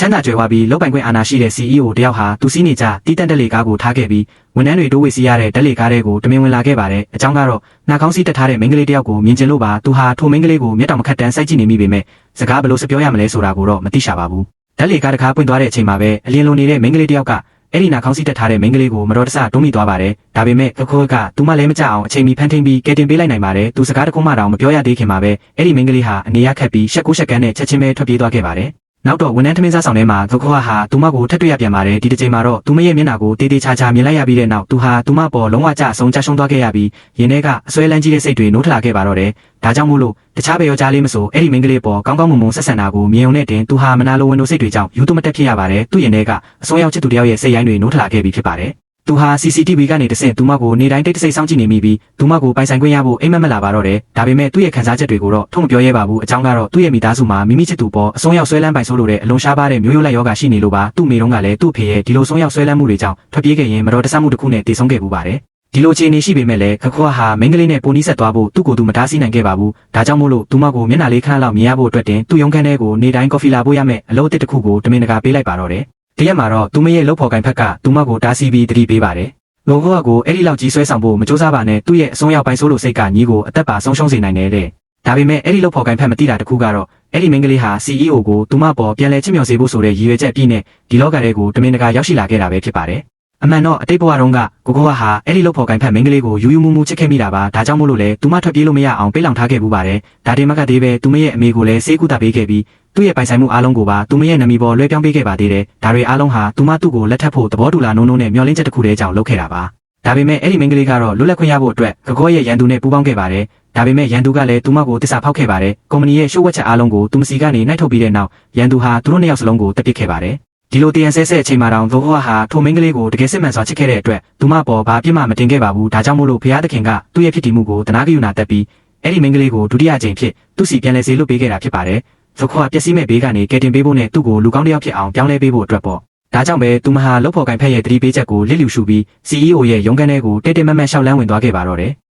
ချမ်းသာကြွယ်ဝပြီးလောက်ပိုင်ခွင့်အာဏာရှိတဲ့ CEO တယောက်ဟာသူစီးနေကြတီးတန့်တက်လေကားကိုထားခဲ့ပြီးဝန်ထမ်းတွေတိုးဝေစီရတဲ့တက်လေကားတွေကိုတမင်ဝင်လာခဲ့ပါတယ်အကြောင်းကတော့နှာခေါင်းစည်းတက်ထားတဲ့မိန်းကလေးတယောက်ကိုမြင်ကျင်လို့ပါသူဟာထိုမိန်းကလေးကိုမျက်တောင်မခတ်တန်းစိုက်ကြည့်နေမိပေမဲ့စကားဘယ်လိုစပြောရမလဲဆိုတာကိုတော့မသိရှာပါဘူးတက်လေကားတစ်ခါပွင့်သွားတဲ့အချိန်မှာပဲအလင်းလုံးနေတဲ့မိန်းကလေးတယောက်ကအဲ့ဒီနှာခေါင်းစည်းတက်ထားတဲ့မိန်းကလေးကိုမတော်တဆတွန်းမိသွားပါတယ်ဒါပေမဲ့ခိုးကသူမလည်းမကြအောင်အချိန်မီဖန်ထင်းပြီးကဲတင်ပေးလိုက်နိုင်ပါတယ်သူစကားတခုမှတောင်မပြောရသေးခင်မှာပဲအဲ့ဒီမိန်းကလေးဟာအနေရခက်ပြီးရှက်ကိုရှက်ကန်းနဲ့ချက်ချင်းပဲထွက်ပြေးသွားခဲ့ပါတယ်နောက်တော့ဝန်ထမ်းထမင်းစားဆောင်ထဲမှာခိုးဟာသူမကိုထပ်တွေ့ရပြန်ပါတယ်ဒီတစ်ချိန်မှာတော့သူမရဲ့မျက်နှာကိုတေးသေးချာချာမြင်လိုက်ရပြီးတဲ့နောက်သူဟာသူမပေါ်လုံးဝကြအဆုံးကြရှုံးသွားခဲ့ရပြီးရင်ထဲကအစွဲလန်းကြီးတဲ့စိတ်တွေနိုးထလာခဲ့ပါတော့တယ်ဒါကြောင့်မို့လို့တခြားဘယ်ရောကြားလေးမဆိုအဲ့ဒီမိန်းကလေးပေါ်ကောင်းကောင်းမွန်မွန်ဆက်ဆံတာကိုမြင်ုံနဲ့တင်သူဟာမနာလိုဝင်တို့စိတ်တွေကြောင့်ယူသွမတက်ဖြစ်ရပါတယ်သူ့ရင်ထဲကအစွန်းရောက်ချစ်သူတယောက်ရဲ့စိတ်ရိုင်းတွေနိုးထလာခဲ့ပြီးဖြစ်ပါတယ်သူဟာ CCTV ကနေတဆင့်သူမကိုနေတိုင်းတိတ်တဆိတ်စောင့်ကြည့်နေမိပြီးသူမကိုပိုင်ဆိုင်ခွင့်ရဖို့အိမ်မက်မလာပါတော့တယ်ဒါပေမဲ့သူ့ရဲ့ခံစားချက်တွေကိုတော့ထုတ်မပြောရဲပါဘူးအကြောင်းကတော့သူ့ရဲ့မိသားစုမှာမိမိချစ်သူပေါ်အစွန်းရောက်ဆွဲလန်းပိုင်ဆိုးလို့တဲ့အလွန်ရှားပါတဲ့မျိုးရိုးလိုက်ယောဂရှိနေလို့ပါသူ့မိတော့ကလည်းသူ့ဖေရဲ့ဒီလိုစွန်းရောက်ဆွဲလန်းမှုတွေကြောင့်ထွက်ပြေးခဲ့ရင်မတော်တဆမှုတစ်ခုနဲ့တည်ဆုံးခဲ့ပူပါတယ်ဒီလိုအခြေအနေရှိပေမဲ့လည်းခခွားဟာမိန်းကလေးနဲ့ပိုနီးဆက်သွားဖို့သူ့ကိုယ်သူမတားဆီးနိုင်ခဲ့ပါဘူးဒါကြောင့်မို့လို့သူမကိုမျက်နှာလေးခဏလောက်မြင်ရဖို့အတွက်တင်သူ့ရုံးခန်းထဲကိုနေတိုင်းကော်ဖီလာပို့ရမယ်အလုပ်အသစ်တစ်ခုကိုတမင်တကာပေးလိုက်ပါတော့တယ်တရက်မှာတော့သူမရဲ့လုပ်ဖော်ကိုင်ဖက်ကသူမကိုတားဆီးပြီးတတိပေးပါတယ်လုံခွားကိုအဲ့ဒီလောက်ကြီးဆွဲဆောင်ဖို့မကြိုးစားပါနဲ့သူ့ရဲ့အစွန်းရောက်ပိုင်ဆိုးလို့စိတ်ကညီကိုအသက်ပါဆုံးရှုံးစေနိုင်တယ်တဲ့ဒါပေမဲ့အဲ့ဒီလုပ်ဖော်ကိုင်ဖက်မသိတာတခုကတော့အဲ့ဒီမိန်းကလေးဟာ CEO ကိုသူမပေါ်ပြန်လဲချစ်မြှော်စေဖို့ဆိုတဲ့ရည်ရွယ်ချက်အပြည့်နဲ့ဒီလောကထဲကိုတမင်တကာရောက်ရှိလာခဲ့တာပဲဖြစ်ပါတယ်အမှန်တော့အတိတ်ဘဝတုန်းကကိုဟာအဲ့ဒီလုပ်ဖော်ကိုင်ဖက်မိန်းကလေးကိုယူယူမူမူချစ်ခဲ့မိတာပါဒါကြောင့်မို့လို့လေသူမထွက်ပြေးလို့မရအောင်ပိတ်လောင်ထားခဲ့ဘူးပါတယ်ဒါတင်မကသေးပဲသူမရဲ့အမေကိုလည်းစေးကူတာပေးခဲ့ပြီးသူ့ရဲ့ပိုင်ဆိုင်မှုအားလုံးကိုပါသူမရဲ့နာမည်ပေါ်လွှဲပြောင်းပေးခဲ့ပါသေးတယ်ဒါတွေအားလုံးဟာသူမသူ့ကိုလက်ထပ်ဖို့သဘောတူလာနိုးနိုးနဲ့မျှော်လင့်ချက်တစ်ခုတည်းကြောင့်လုပ်ခဲ့တာပါဒါပေမဲ့အဲ့ဒီမိန်းကလေးကတော့လွတ်လပ်ခွင့်ရဖို့အတွက်ကောရဲ့ရန်သူနဲ့ပူးပေါင်းခဲ့ပါတယ်ဒါပေမဲ့ရန်သူကလည်းသူမကိုတစ္ဆာဖောက်ခဲ့ပါတယ်ကုမ္ပဏီရဲ့ရှိုးဝက်ချက်အားလုံးကိုသူမစီကနေနှိုက်ထုတ်ပြီးတဲ့နောက်ရန်သူဟာသူတို့နှစ်ယောက်စလုံးကိုတပ်ပစ်ခဲ့ပါတယ်ဒီလိုတရန်ဆဲဆဲအချိန်မှာတောင်ကောဟာထိုမိန်းကလေးကိုတကယ်စစ်မှန်စွာချစ်ခဲ့တဲ့အတွက်သူမပေါ်ဘာပြစ်မှမတင်ခဲ့ပါဘူးဒါကြောင့်မို့လို့ဘုရားသခင်ကသူ့ရဲ့ဖြစ်တည်မှုကိုတနာဂယုဏတက်ပြီးအဲ့ဒီမိန်းကလေးကိုဒုတိယကြိမ်ဖြစ်သူ့စီပြန်လဲစေလွတ်ပေးခဲ့တာဖြစ်ပါတယ်ကောပျက်စီးမဲ့ဘေးကနေကယ်တင်ပေးဖို့နဲ့သူ့ကိုလူကောင်းတစ်ယောက်ဖြစ်အောင်ပြောင်းလဲပေးဖို့အတွက်ပေါ့ဒါကြောင့်ပဲသူမဟာလုပ်ဖော်ကိုင်ဖက်ရဲ့တတိပေးချက်ကိုလစ်လျူရှုပြီး CEO ရဲ့ရုံးခန်းထဲကိုတိတ်တိတ်မတ်မတ်ရှောက်လန်းဝင်သွားခဲ့ပါတော့တယ်